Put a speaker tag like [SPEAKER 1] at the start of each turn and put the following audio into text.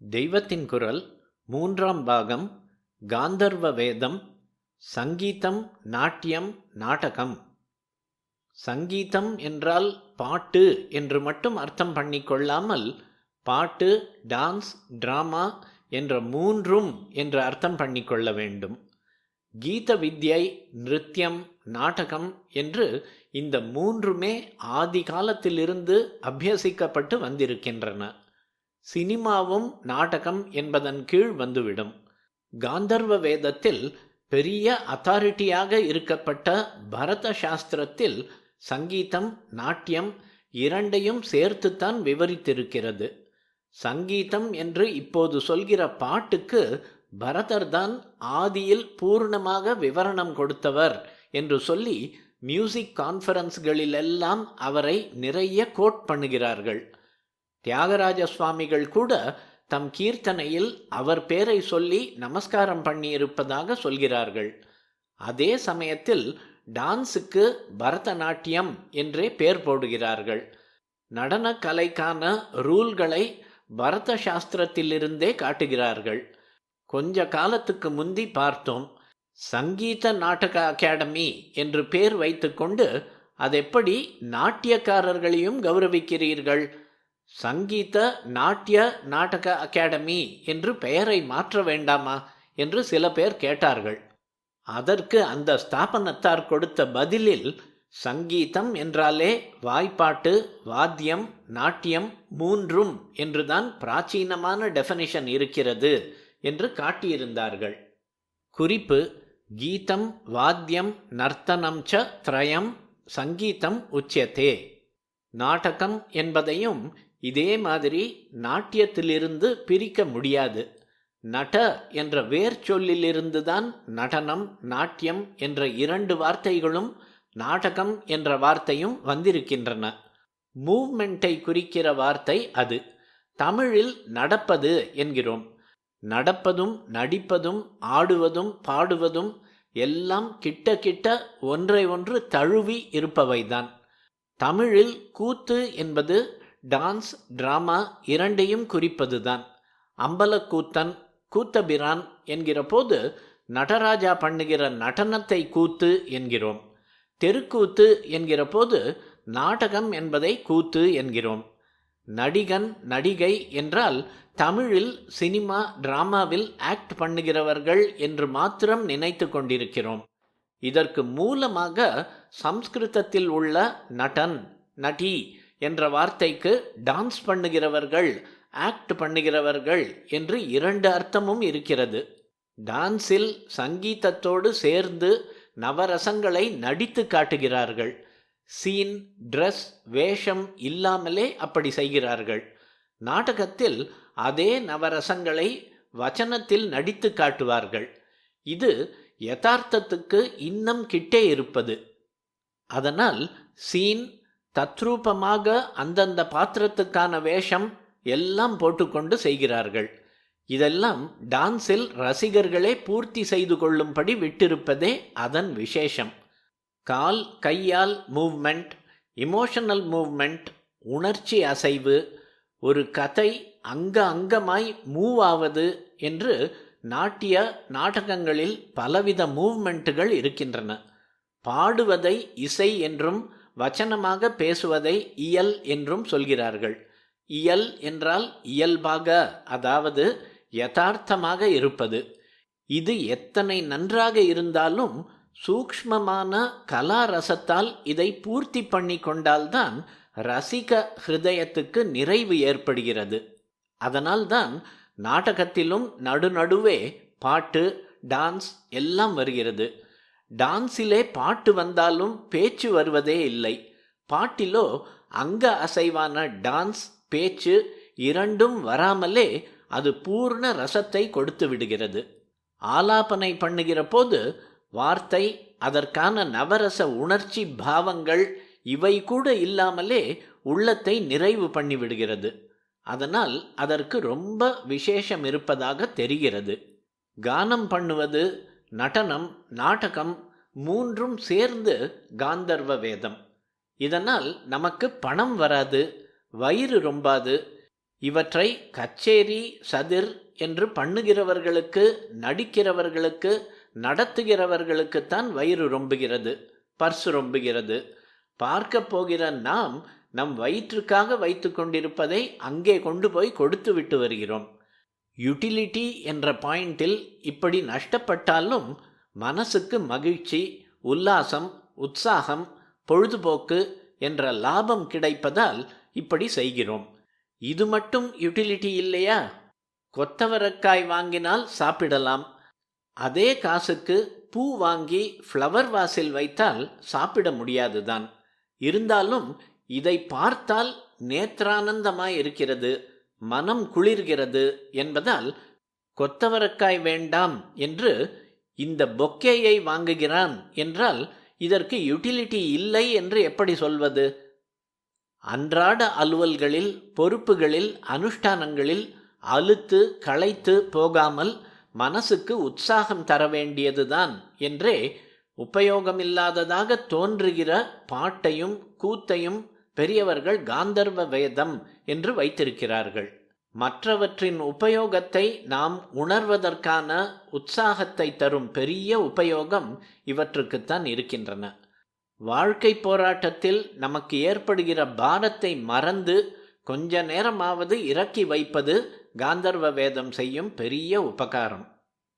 [SPEAKER 1] தெய்வத்தின் குரல் மூன்றாம் பாகம். காந்தர்வ வேதம். சங்கீதம், நாட்டியம், நாடகம். சங்கீதம் என்றால் பாட்டு என்று மட்டும் அர்த்தம் பண்ணிக்கொள்ளாமல் பாட்டு, டான்ஸ், டிராமா என்ற மூன்றும் என்று அர்த்தம் பண்ணிக்கொள்ள வேண்டும். கீத வித்யை, நிருத்தியம், நாடகம் என்று இந்த மூன்றுமே ஆதி காலத்திலிருந்து அபியசிக்கப்பட்டு வந்திருக்கின்றன. சினிமாவும் நாடகம் என்பதன் கீழ் வந்துவிடும். காந்தர்வ வேதத்தில் பெரிய அத்தாரிட்டியாக இருக்கப்பட்ட பரத சாஸ்திரத்தில் சங்கீதம், நாட்டியம் இரண்டையும் சேர்த்துத்தான் விவரித்திருக்கிறது. சங்கீதம் என்று இப்போது சொல்கிற பாட்டுக்கு பரதர்தான் ஆதியில் பூர்ணமாக விவரணம் கொடுத்தவர் என்று சொல்லி மியூசிக் கான்ஃபரன்ஸ்களிலெல்லாம் அவரை நிறைய கோட் பண்ணுகிறார்கள். தியாகராஜ சுவாமிகள் கூட தம் கீர்த்தனையில் அவர் பேரை சொல்லி நமஸ்காரம் பண்ணியிருப்பதாக சொல்கிறார்கள். அதே சமயத்தில் டான்ஸுக்கு பரதநாட்டியம் என்றே பேர் போடுகிறார்கள். நடன கலைக்கான ரூல்களை பரத சாஸ்திரத்திலிருந்தே காட்டுகிறார்கள். கொஞ்ச காலத்துக்கு முந்தி பார்த்தோம். சங்கீத நாடக அகாடமி என்று பேர் வைத்துக்கொண்டு அதெப்படி நாட்டியக்காரர்களையும் கௌரவிக்கிறீர்கள்? சங்கீத நாட்டிய நாடக அகாடமி என்று பெயரை மாற்ற வேண்டாமா என்று சில பேர் கேட்டார்கள். அதற்கு அந்த ஸ்தாபனத்தார் கொடுத்த பதிலில் சங்கீதம் என்றாலே வாய்ப்பாட்டு, வாத்தியம், நாட்டியம் மூன்றும் என்றுதான் பிராச்சீனமான டெஃபனிஷன் இருக்கிறது என்று காட்டியிருந்தார்கள். குறிப்பு: கீதம், வாத்தியம், நர்த்தனம் ச த்ரயம் சங்கீதம் உச்சியதே. நாடகம் என்பதையும் இதே மாதிரி நாட்டியத்திலிருந்து பிரிக்க முடியாது. நட என்ற வேர் சொல்லிலிருந்துதான் நடனம், நாட்டியம் என்ற இரண்டு வார்த்தைகளும் நாடகம் என்ற வார்த்தையும் வந்திருக்கின்றன. மூவ்மெண்ட்டை குறிக்கிற வார்த்தை அது. தமிழில் நடப்பது என்கிறோம். நடப்பதும் நடிப்பதும் ஆடுவதும் பாடுவதும் எல்லாம் கிட்ட கிட்ட ஒன்றை ஒன்று தழுவி இருப்பவைதான். தமிழில் கூத்து என்பது டான்ஸ், டிராமா இரண்டையும் குறிப்பதுதான். அம்பலக்கூத்தன், கூத்தபிரான் என்கிற போது நடராஜா பண்ணுகிற நடனத்தை கூத்து என்கிறோம். தெருக்கூத்து என்கிற போது நாடகம் என்பதை கூத்து என்கிறோம். நடிகன், நடிகை என்றால் தமிழில் சினிமா, டிராமாவில் ஆக்ட் பண்ணுகிறவர்கள் என்று மாத்திரம் நினைத்து கொண்டிருக்கிறோம். இதற்கு மூலமாக சம்ஸ்கிருதத்தில் உள்ள நடன், நடி என்ற வார்த்தைக்கு டான்ஸ் பண்ணுகிறவர்கள், ஆக்ட் பண்ணுகிறவர்கள் என்று இரண்டு அர்த்தமும் இருக்கிறது. டான்ஸில் சங்கீதத்தோடு சேர்ந்து நவரசங்களை நடித்து காட்டுகிறார்கள். சீன், ட்ரெஸ், வேஷம் இல்லாமலே அப்படி செய்கிறார்கள். நாடகத்தில் அதே நவரசங்களை வச்சனத்தில் நடித்து காட்டுவார்கள். இது யதார்த்தத்துக்கு இன்னும் கிட்டே இருப்பது. அதனால் சீன் தத்ரூபமாக அந்தந்த பாத்திரத்துக்கான வேஷம் எல்லாம் போட்டுக்கொண்டு செய்கிறார்கள். இதெல்லாம் டான்ஸில் ரசிகர்களே பூர்த்தி செய்து கொள்ளும்படி விட்டிருப்பதே அதன் விசேஷம். கால் கையால் மூவ்மெண்ட், இமோஷனல் மூவ்மெண்ட், உணர்ச்சி அசைவு, ஒரு கதை அங்கமாய் மூவ் ஆவது என்று நாட்டிய நாடகங்களில் பலவித மூவ்மெண்ட்டுகள் இருக்கின்றன. பாடுவதை இசை என்றும் வச்சனமாக பேசுவதை இயல் என்றும் சொல்கிறார்கள். இயல் என்றால் இயல்பாக, அதாவது யதார்த்தமாக இருப்பது. இது எத்தனை நன்றாக இருந்தாலும் சூக்ஷ்மமான கலா ரசத்தால் இதை பூர்த்தி பண்ணி கொண்டால்தான் ரசிக ஹிருதயத்துக்கு நிறைவு ஏற்படுகிறது. அதனால்தான் நாடகத்திலும் நடுநடுவே பாட்டு, டான்ஸ் எல்லாம் வருகிறது. டான்ஸிலே பாட்டு வந்தாலும் பேச்சு வருவதே இல்லை. பாட்டிலோ அங்க அசைவான டான்ஸ், பேச்சு இரண்டும் வராமலே அது பூர்ண ரசத்தை கொடுத்து விடுகிறது. ஆலாபனை பண்ணுகிற போது வார்த்தை, அதற்கான நவரச உணர்ச்சி பாவங்கள் இவை கூட இல்லாமலே உள்ளத்தை நிறைவு பண்ணிவிடுகிறது. அதனால் அதற்கு ரொம்ப விசேஷம் இருப்பதாக தெரிகிறது. கானம் பண்ணுவது, நடனம், நாடகம் மூன்றும் சேர்ந்து காந்தர்வ வேதம். இதனால் நமக்கு பணம் வராது, வயிறு ரொம்பாது. இவற்றை கச்சேரி சதிர் என்று பண்ணுகிறவர்களுக்கு, நடிக்கிறவர்களுக்கு, நடத்துகிறவர்களுக்குத்தான் வயிறு ரொம்புகிறது, பர்சு ரொம்புகிறது. பார்க்க போகிற நாம் நம் வயிற்றுக்காக வைத்து கொண்டிருப்பதை அங்கே கொண்டு போய் கொடுத்து விட்டு வருகிறோம். யுட்டிலிட்டி என்ற பாயிண்டில் இப்படி நஷ்டப்பட்டாலும் மனசுக்கு மகிழ்ச்சி, உல்லாசம், உற்சாகம், பொழுதுபோக்கு என்ற லாபம் கிடைப்பதால் இப்படி செய்கிறோம். இது மட்டும் யுட்டிலிட்டி இல்லையா? கொத்தவரக்காய் வாங்கினால் சாப்பிடலாம். அதே காசுக்கு பூ வாங்கி ஃப்ளவர் வாஸில் வைத்தால் சாப்பிட முடியாதுதான். இருந்தாலும் இதை பார்த்தால் நேத்ரானந்தமாயிருக்கிறது, மனம் குளிர்கிறது என்பதால் கொத்தவரக்காய் வேண்டாம் என்று இந்த பொக்கேயை வாங்குகிறான் என்றால் இதற்கு யுட்டிலிட்டி இல்லை என்று எப்படி சொல்வது? அன்றாட அலுவல்களில், பொறுப்புகளில், அனுஷ்டானங்களில் அலுத்து களைத்து போகாமல் மனசுக்கு உற்சாகம் தர வேண்டியதுதான் என்றே உபயோகமில்லாததாக தோன்றுகிற பாட்டையும் கூத்தையும் பெரியவர்கள் காந்தர்வ வேதம் என்று வைத்திருக்கிறார்கள். மற்றவற்றின் உபயோகத்தை நாம் உணர்வதற்கான உற்சாகத்தை தரும் பெரிய உபயோகம் இவற்றுக்குத்தான் இருக்கின்றன. வாழ்க்கை போராட்டத்தில் நமக்கு ஏற்படுகிற பாரத்தை மறந்து கொஞ்ச நேரமாவது இறக்கி வைப்பது காந்தர்வ வேதம் செய்யும் பெரிய உபகாரம்.